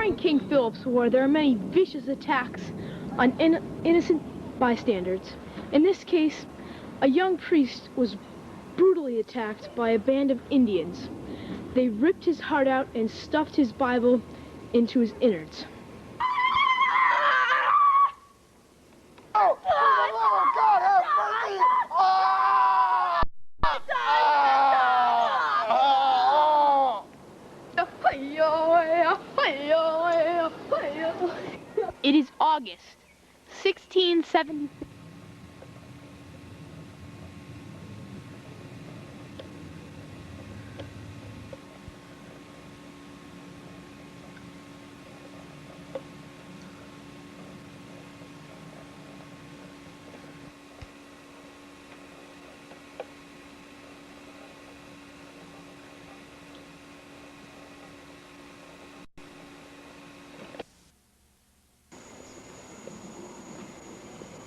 During King Philip's War, there are many vicious attacks on innocent bystanders. In this case, a young priest was brutally attacked by a band of Indians. They ripped his heart out and stuffed his Bible into his innards. Oh, for the love of God, have mercy! It is August 1676.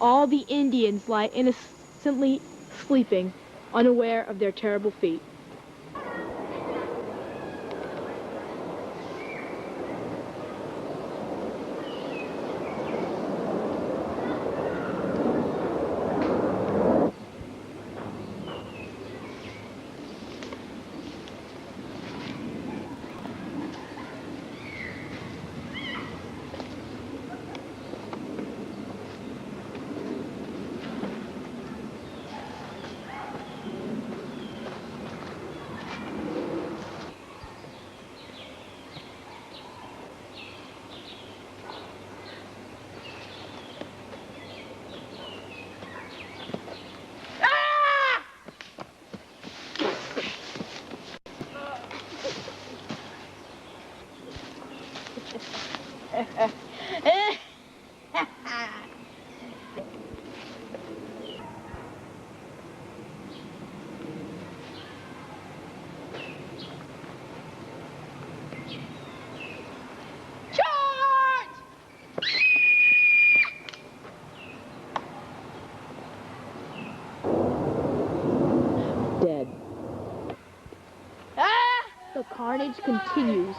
All the Indians lie innocently sleeping, unaware of their terrible fate. Dead. The carnage continues.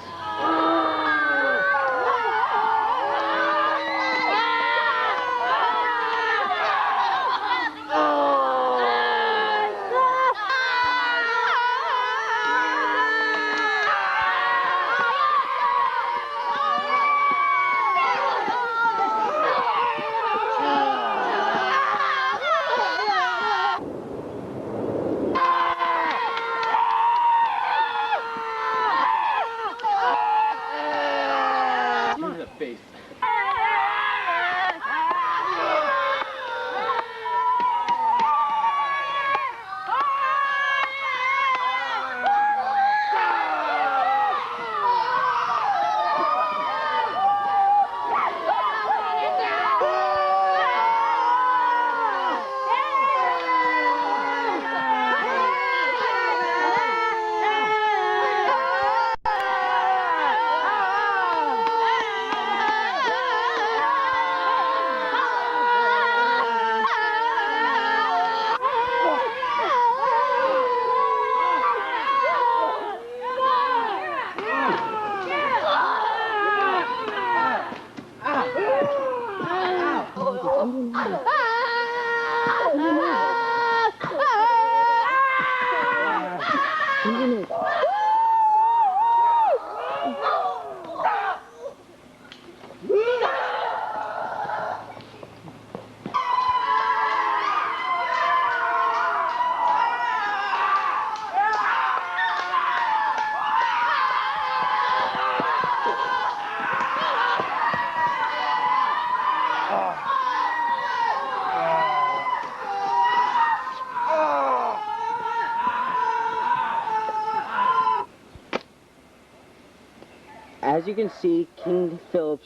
As you can see, King Philip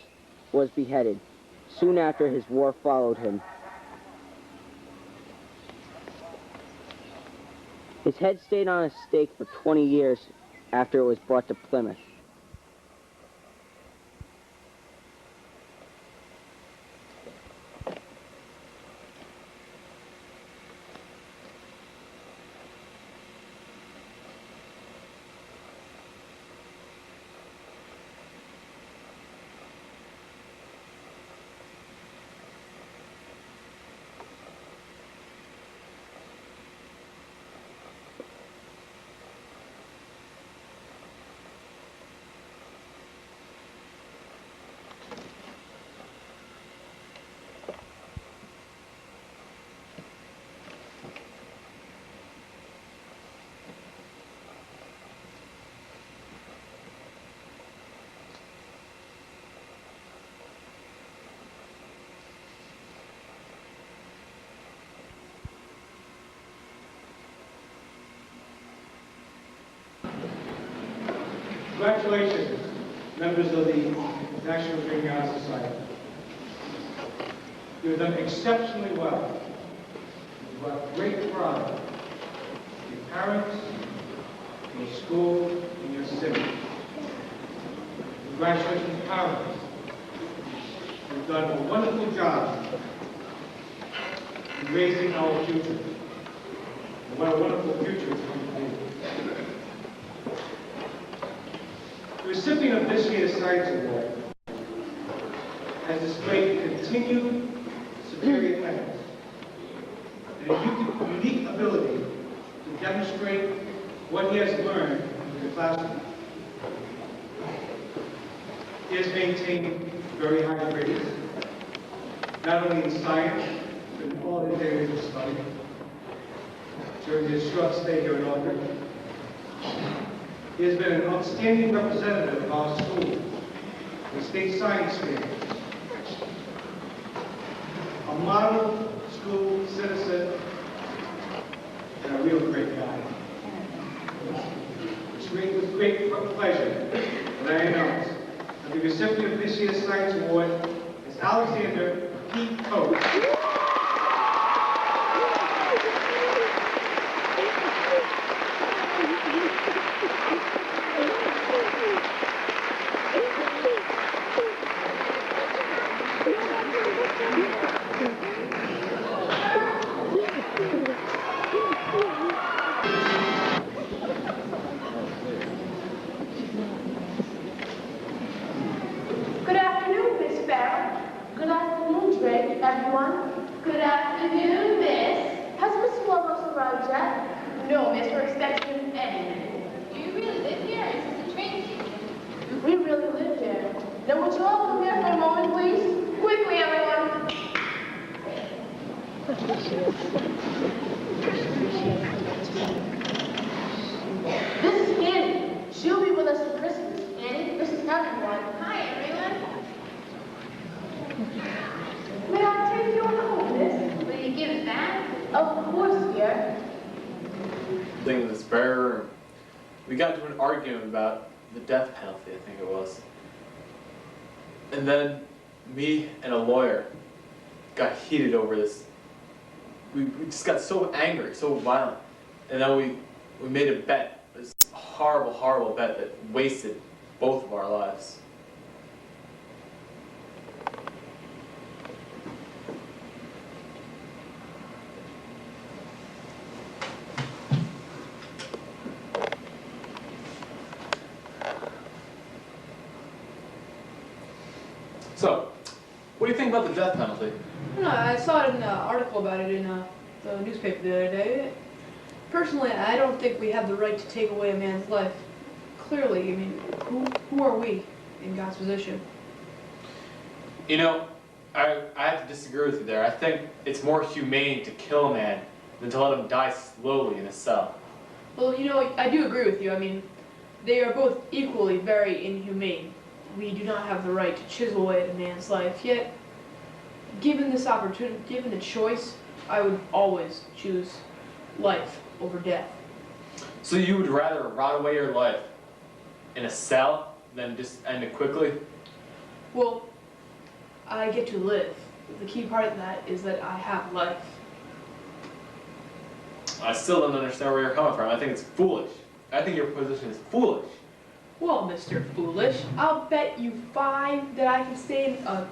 was beheaded. Soon after, his war followed him. His head stayed on a stake for 20 years after it was brought to Plymouth. Congratulations, members of the National Drinking Honor Society. You have done exceptionally well. You brought great pride to your parents, to your school, and your city. Congratulations, parents. You've done a wonderful job in raising our future. And what a wonderful future it's going to be. The recipient of this year's Science Award has displayed continued superior talent and a unique ability to demonstrate what he has learned in the classroom. He has maintained very high grades, not only in science, but in all his areas of study during his short stay here in Albany. He has been an outstanding representative of our school, the state science fair, a model school citizen, and a real great guy. It's with great pleasure that I announce that the recipient of this year's Science Award is Alexander P. Coates. Good afternoon, Miss Farrell. Good afternoon, Drake, everyone. Good afternoon, Miss. Has Miss Willows arrived yet? No, Miss. We're expecting him any minute. Do you really live here, or is this a train station? We really live here. Now, would you all come here for a moment, please? Quickly, everyone. This is Annie. She'll be with us for Christmas. Annie, this is everyone. Hi, everyone. May I take your home, Miss? Will you give it back? Of course, dear. Thing in the spare room. We got into an argument about the death penalty, I think it was. And then me and a lawyer got heated over this. We just got so angry, so violent. And then we made a bet, this horrible, horrible bet that wasted both of our lives. So, what do you think about the death penalty? No, I saw it in an article about it in the newspaper the other day. Personally, I don't think we have the right to take away a man's life. Clearly, I mean, who are we in God's position? You know, I have to disagree with you there. I think it's more humane to kill a man than to let him die slowly in a cell. Well, you know, I do agree with you. I mean, they are both equally very inhumane. We do not have the right to chisel away at a man's life, yet, given this opportunity, given the choice, I would always choose life over death. So you would rather rot away your life in a cell than just end it quickly? Well, I get to live. The key part of that is that I have life. I still don't understand where you're coming from. I think it's foolish. I think your position is foolish. Well, Mr. Foolish, I'll bet you that I can stay in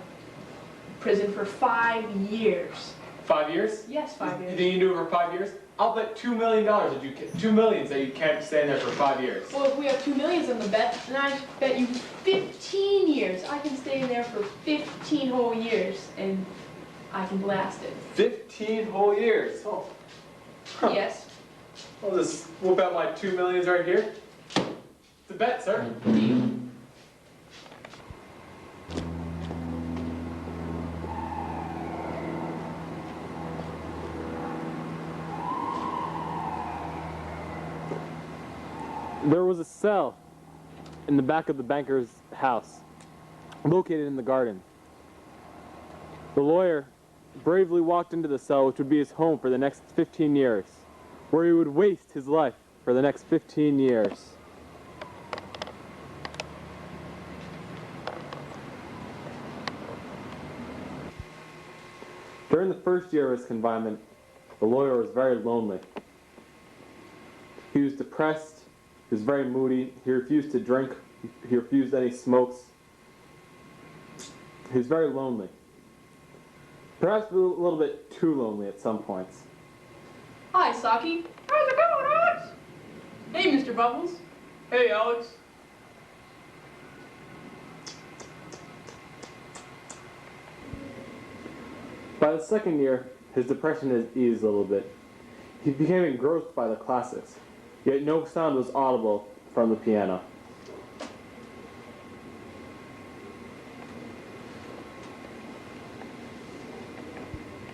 prison for 5 years. 5 years? Yes, 5 You years. think you can do it for 5 years? I'll bet $2 million that you can, $2 million that you can't stay in there for 5 years. Well, if we have 2 millions on the bet, then I bet you 15 years. I can stay in there for 15 whole years, and I can blast it. 15 whole years. Oh. Huh. Yes. I'll just whip out my $2 million right here. It's a bet, sir. There was a cell in the back of the banker's house, located in the garden. The lawyer bravely walked into the cell, which would be his home for the next 15 years, where he would waste his life for the next 15 years. During the first year of his confinement, the lawyer was very lonely. He was depressed, he was very moody, he refused to drink, he refused any smokes. He was very lonely. Perhaps a little bit too lonely at some points. Hi, Saki. How's it going, Alex? Hey, Mr. Bubbles. Hey, Alex. By the second year, his depression had eased a little bit. He became engrossed by the classics, yet no sound was audible from the piano.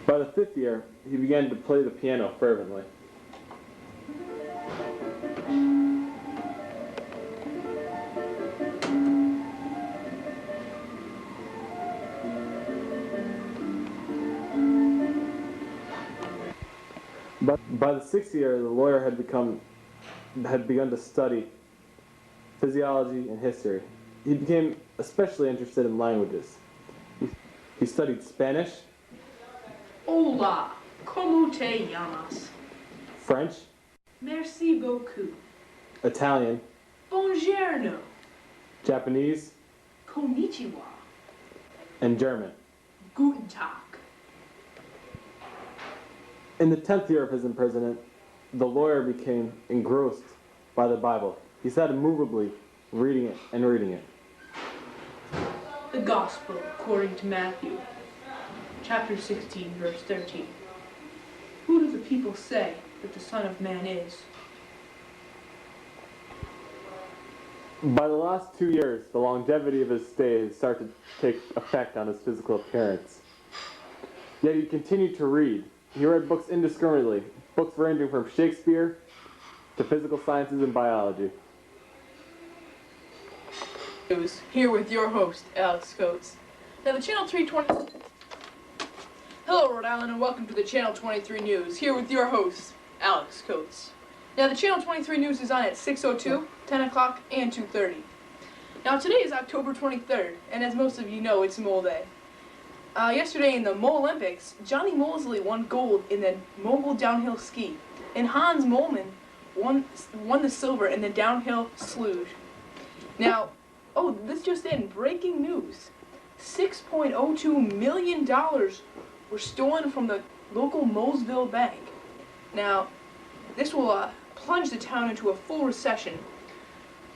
By the fifth year, he began to play the piano fervently. But by the sixth year, the lawyer had begun to study physiology and history. He became especially interested in languages. He studied Spanish, Hola, ¿cómo te llamas? French, Merci beaucoup. Italian, Buongiorno. Japanese, Konnichiwa. and German. Guten Tag. In the 10th year of his imprisonment, the lawyer became engrossed by the Bible. He sat immovably reading it and reading it. The Gospel according to Matthew, chapter 16, verse 13. Who do the people say that the Son of Man is? By the last 2 years, the longevity of his stay had started to take effect on his physical appearance. Yet he continued to read. He read books indiscriminately, books ranging from Shakespeare to physical sciences and biology. News, here with your host, Alex Coates. Now the Channel 320... Hello, Rhode Island, and welcome to the Channel 23 News, here with your host, Alex Coates. Now the Channel 23 News is on at 6:02, 10 o'clock, and 2:30. Now today is October 23rd, and as most of you know, it's Mole Day. Yesterday in the Mole Olympics, Johnny Mosley won gold in the mogul downhill ski, and Hans Moleman won the silver in the downhill sluge. Now, oh, this just in, breaking news. $6.02 million were stolen from the local Molesville bank. Now, this will plunge the town into a full recession.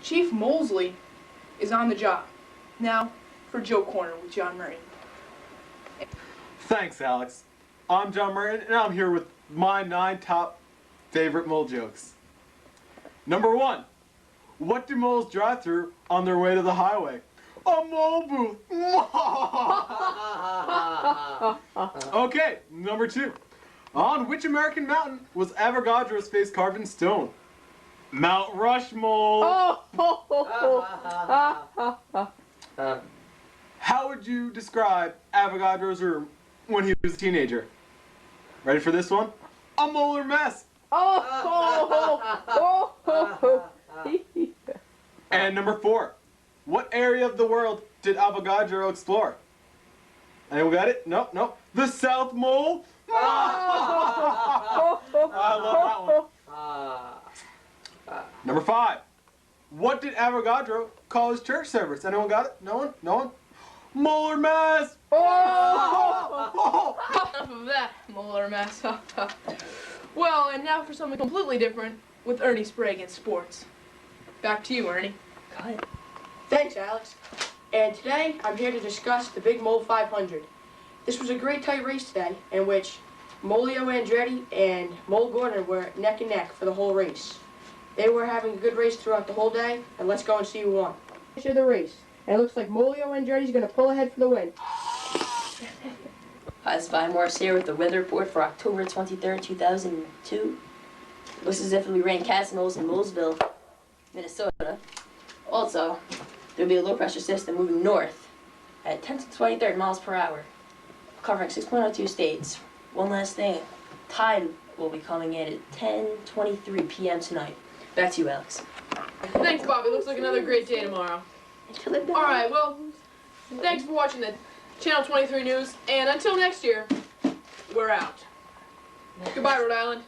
Chief Mosley is on the job. Now, for Joe Corner with John Murray. Thanks, Alex. I'm John Murray, and I'm here with my 9 top favorite mole jokes. Number 1. What do moles drive through on their way to the highway? A mole booth. Okay, number 2. On which American mountain was Avogadro's face carved in stone? Mount Rushmore. How would you describe Avogadro's room when he was a teenager? Ready for this one? A molar mess. And number 4. What area of the world did Avogadro explore? Anyone got it? Nope. The South Mole? I love that one. Number 5. What did Avogadro call his church service? Anyone got it? No one? Molar mess! Enough of that, molar mess. Well, and now for something completely different with Ernie Sprague in sports. Back to you, Ernie. Go ahead. Thanks, Alex. And today, I'm here to discuss the Big Mole 500. This was a great tight race today, in which Molio Andretti and Mole Gordon were neck and neck for the whole race. They were having a good race throughout the whole day, and let's go and see who won. Finish of the race, and it looks like Molio Andretti's going to pull ahead for the win. Hi, it's Vi Morris here with the weather report for October 23rd, 2002. Looks as if it'll be raining cats and moles in Molesville, Minnesota. Also, there'll be a low-pressure system moving north at 10 to 23 miles per hour, covering 6.02 states. One last thing, tide will be coming in at 10:23 p.m. tonight. Back to you, Alex. Thanks, Bobby. Looks like another great day tomorrow. All right, well, thanks for watching the Channel 23 News, and until next year, we're out. Goodbye, Rhode Island.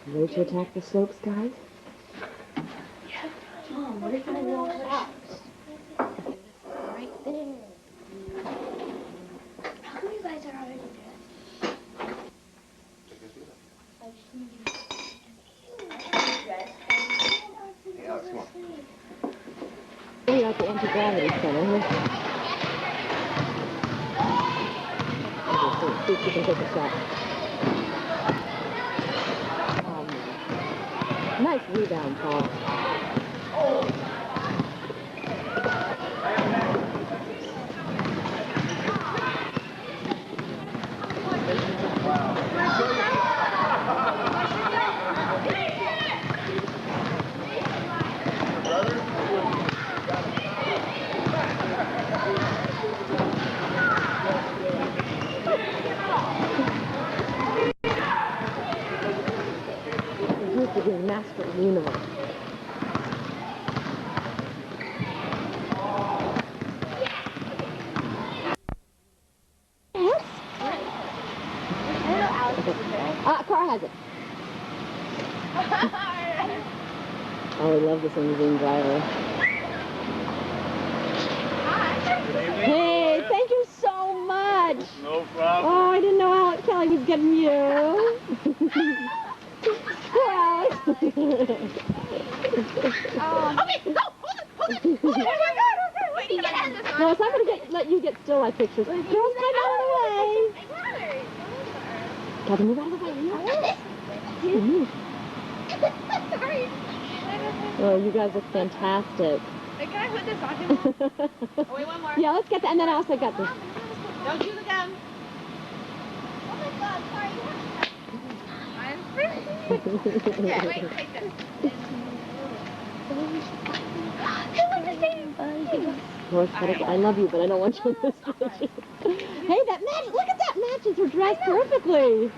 Ready to attack the slopes, guys? Mom, what if I walk out? Right there. How come you guys are already dressed? I just need you dressed. Hey, Alex, come on. We're at the anti-gravity center. See if you can take a shot. Nice rebound, Paul. To be master of the universe. Yes? Car has it. Oh, we love this limousine driver. Hey, thank you so much. No problem. Oh, I didn't know Alex Kelly was getting you. Well. Okay, go! Hold it! Oh my god! Wait, you get out of this one. No, so I'm gonna let you get still life pictures. Girls, get out of the way. I got her. Gotta move out of the way. Sorry. Oh, you guys look fantastic. Wait, can I put this on him? Oh, wait, one more. Yeah, let's get that, and then I also got this. Don't chew the gum. Oh my god, sorry. I'm pretty. Yeah, wait, take this. They look the same. I love you, but I don't want you in this picture. Hey, that match! Look at that matches her dress perfectly.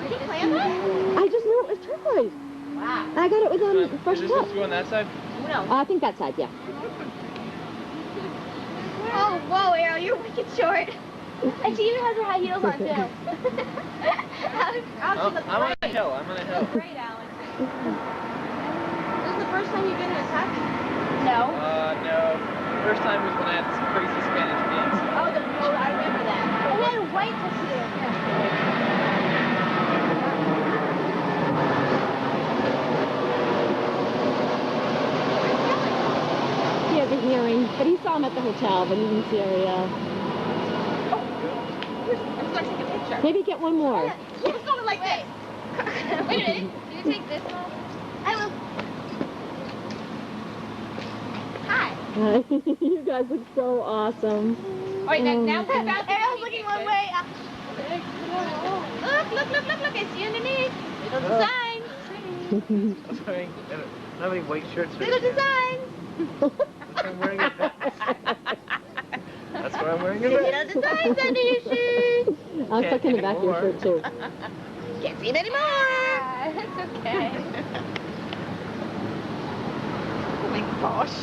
Did you plan that? I just knew it was turquoise. Wow. I got it with fresh Is this top. supposed to go on that side? No. I think that side, yeah. Oh, whoa, Ariel, you're wicked short. And she even has her high heels on, too. I'm on a hill. Great, Alex. This is the first time you've been in a taxi? No. No. First time was when I had some crazy Spanish dance. Oh, I remember that. And then white tuxedo. He has a hearing, but he saw him at the hotel, but he didn't see Ariel. I'm just going to take a picture. Maybe get one more. Yeah, it's going like this. Wait a minute. Can you take this one? I will. Hi. Hi. You guys look so awesome. Wait, now Ariel's looking one way. Look, I see underneath. Little designs. How many white shirts are Little designs. I'm wearing a That's why I'm wearing a Little designs under your shirt. I was looking in the back of your shirt too. Can't see it anymore. It's okay. Oh my gosh.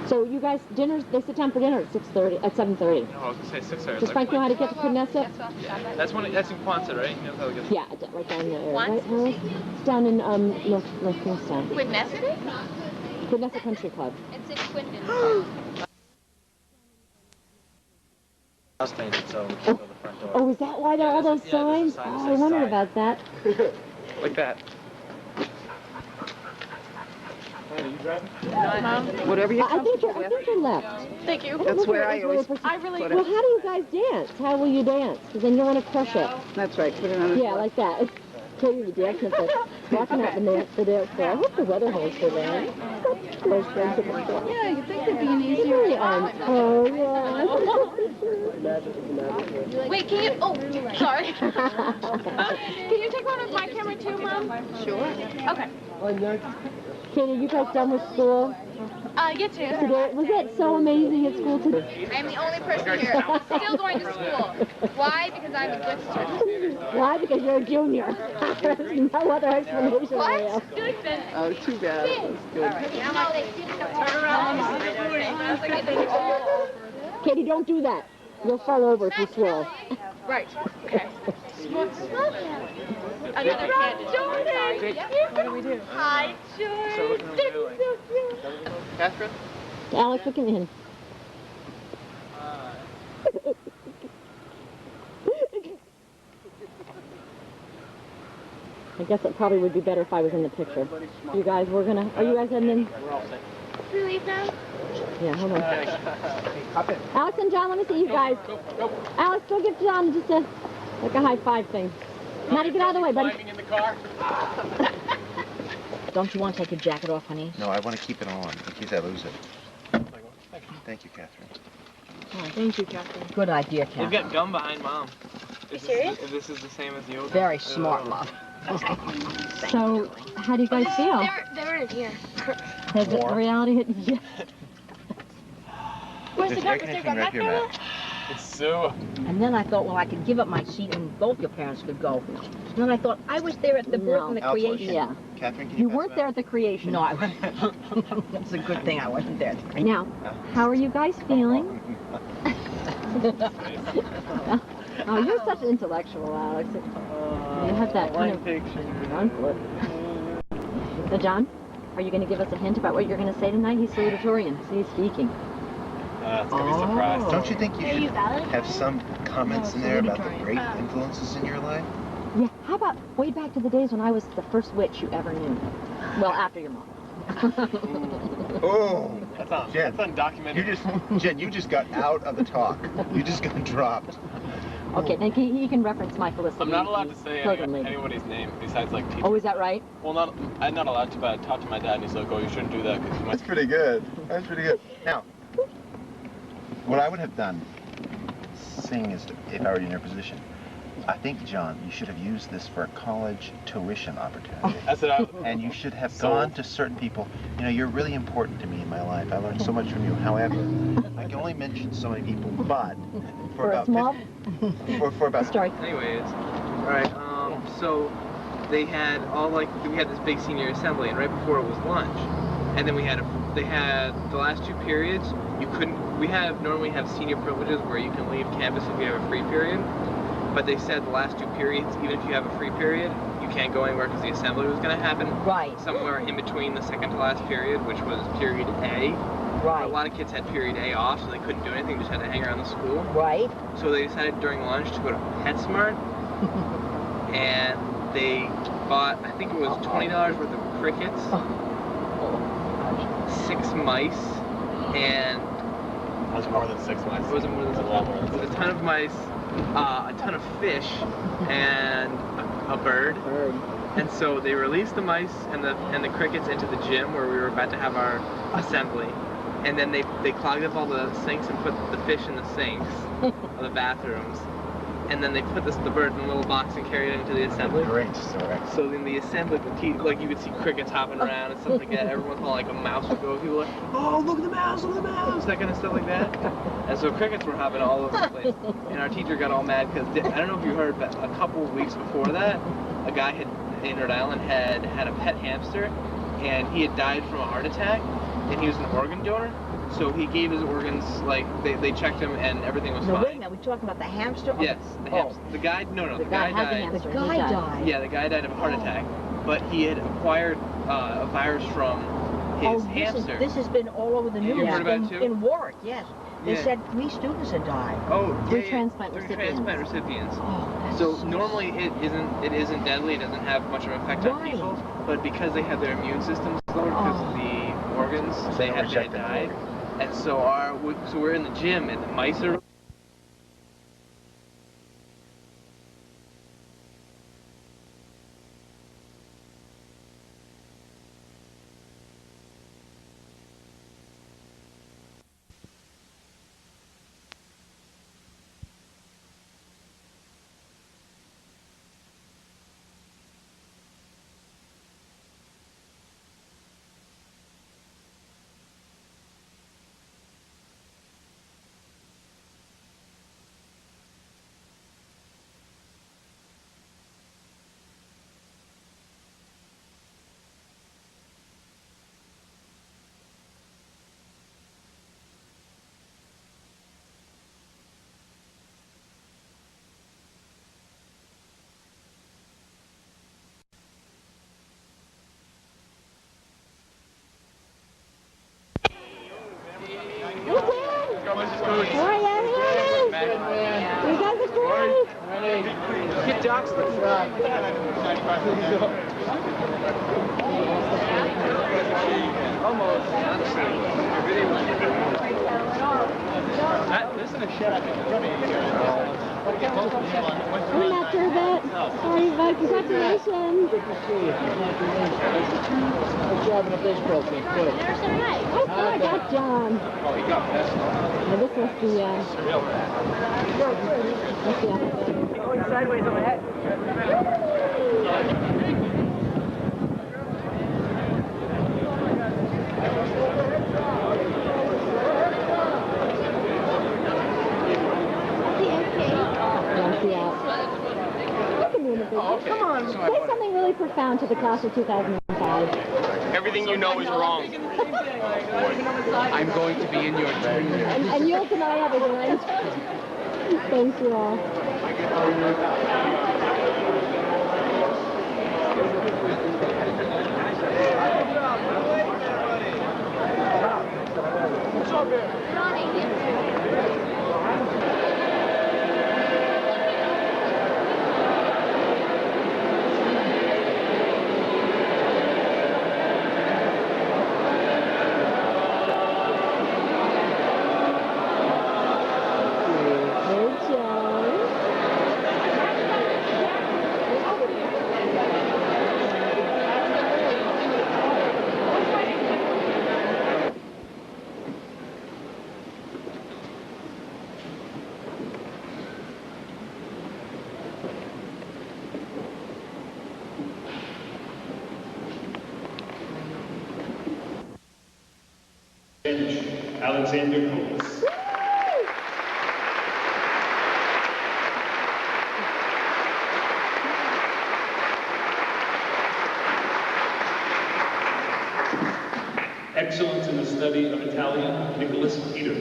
So you guys, they sit down for dinner at 7:30. No, I was gonna say 6:30. Does Frank know how to get to Knesset? That's in Quonset, right? You know how to get Yeah, right down there. Right, Harold? It's down in North Kingstown. Knesset? Knesset Country Club. It's in Quindon. house painted, so we can't go to the front door. Oh, is that why there are all those signs? Oh, I wondered about that. Like that. Whatever you I think you're left. Thank you. That's where I always Well, how do you guys dance? How will you dance? Because then you're going to crush it. That's right. Put it on. Yeah, like that. Katie, the dancing said, walking out the dance floor. I hope the weather holds for that. Yeah, you think they'd be an easier Really aren't. Oh, yeah. Wait, can you? Oh, sorry. Can you take one of my camera too, Mom? Sure. Okay. Katie, you guys done with school? Get to. Today, was it so amazing at school today? I'm the only person here still going to school. Why? Because I'm a good student. Why? Because you're a junior. There's no other explanation for you. What? Listen. Oh, too bad. That's good. No, they turn around. Katie, don't do that. You'll fall over if you swirl. Right. Okay. Another candidate. Jordan! What do we do? Hi, Jordan. So cute. Catherine? Alex, look in. I guess it probably would be better if I was in the picture. You guys, are you guys heading in? We leave now? Yeah, hold on. Alex and John, let me see you guys. Alex, go give John just like a high five thing. Maddie, get out of the way, buddy. In the car? Don't you want to take your jacket off, honey? No, I want to keep it on in case I lose it. Thank you, Catherine. Oh, thank you, Catherine. Good idea, They've Catherine. got gum behind Mom. You serious? If this is the same as the old Very one. smart, Mom. So, how do you guys feel? They're in here. Has the reality hit you? Where's the There's gun? air Is there a conditioning gun right back here, there? Matt. It's Sue. And then I thought, well, I could give up my seat and both your parents could go. And then I thought, I was there at the birth and the Alex, creation. Yeah. Catherine, can You pass weren't that? there at the creation. No, I wasn't. It's a good thing I wasn't there at the creation. Now, how are you guys feeling? Oh, you're such an intellectual, Alex. You have that kind of... So, John, are you going to give us a hint about what you're going to say tonight? He's salutatorian. So he's speaking. It's going to be a surprise. Don't you think you Are should you valid? have some comments in there about the great influences in your life? Yeah, how about way back to the days when I was the first witch you ever knew? Well, after your mom. Oh, That's on Jen, documented. Jen, you just got out of the talk. You just got dropped. Okay, then he can reference my Felicity. I'm not allowed to say program lady. anybody's name besides like teachers. Oh, is that right? Well, I'm not allowed to, but I talked to my dad and he's like, oh, you shouldn't do that because you might. That's pretty good. That's pretty good. Now, what I would have done, seeing as if I were in your position, I think, John, you should have used this for a college tuition opportunity. That's what I. And you should have gone to certain people. You know, you're really important to me in my life. I learned so much from you. However, I can only mention so many people, but for about 50, for about story. Anyways, all right. So they had we had this big senior assembly, and right before it was lunch, and then they had the last 2 periods. You couldn't. Normally have senior privileges where you can leave campus if you have a free period. But they said the last 2 periods, even if you have a free period, you can't go anywhere because the assembly was going to happen. Right. Somewhere in between the second to last period, which was period A. Right. A lot of kids had period A off, so they couldn't do anything, just had to hang around the school. Right. So they decided during lunch to go to PetSmart, and they bought, I think it was $20 worth of crickets, 6 mice, and... It was more than 6 mice. It wasn't more than 6 mice. It was a ton of mice, a ton of fish, and a bird. And so they released the mice and the crickets into the gym where we were about to have our assembly. And then they clogged up all the sinks and put the fish in the sinks of the bathrooms. and then they put the bird in a little box and carried it into the assembly. Great story. So in the assembly, like you could see crickets hopping around and stuff like that. Every once in a while, like a mouse would go. People were like, oh, look at the mouse, look at the mouse, that kind of stuff like that. And so crickets were hopping all over the place. And our teacher got all mad because I don't know if you heard, but a couple of weeks before that, a guy in Rhode Island had a pet hamster, and he had died from a heart attack, and he was an organ donor. So he gave his organs, like, they checked him and everything was No, fine. wait a minute, we're talking about the hamster? Yes, the hamster. The guy, the guy had died. The guy died? Yeah, the guy died of a heart attack. But he had acquired a virus from his hamster. This has been all over the news. You heard about it too? In Warwick, yes. They Yeah. said 3 students had died. Oh, Three yeah, transplant three recipients. transplant recipients. Oh, so normally it isn't deadly. It doesn't have much of an effect on people. But because they have their immune systems lowered because of the organs, they had died. And so we're in the gym and the mice are. You guys are great. Get Doc's almost, honestly. This is a shot. I'm not sure that. Sorry, but congratulations. Good job in a baseball team. Good. Oh, I got John. Oh, he got best. Now this must be, let's see. Going sideways on my head. Come on, say something really profound to the class of 2005. Everything you know is wrong. I'm going to be in your dream. And you'll deny everything. Thanks, you all. Alexander Coles. Excellence in the study of Italian, Nicholas Peter.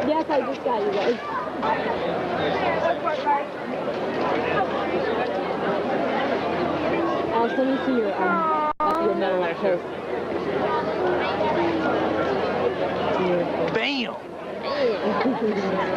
Yes, I just got you guys. Alex, let me see your medal up close. Bam! Bam!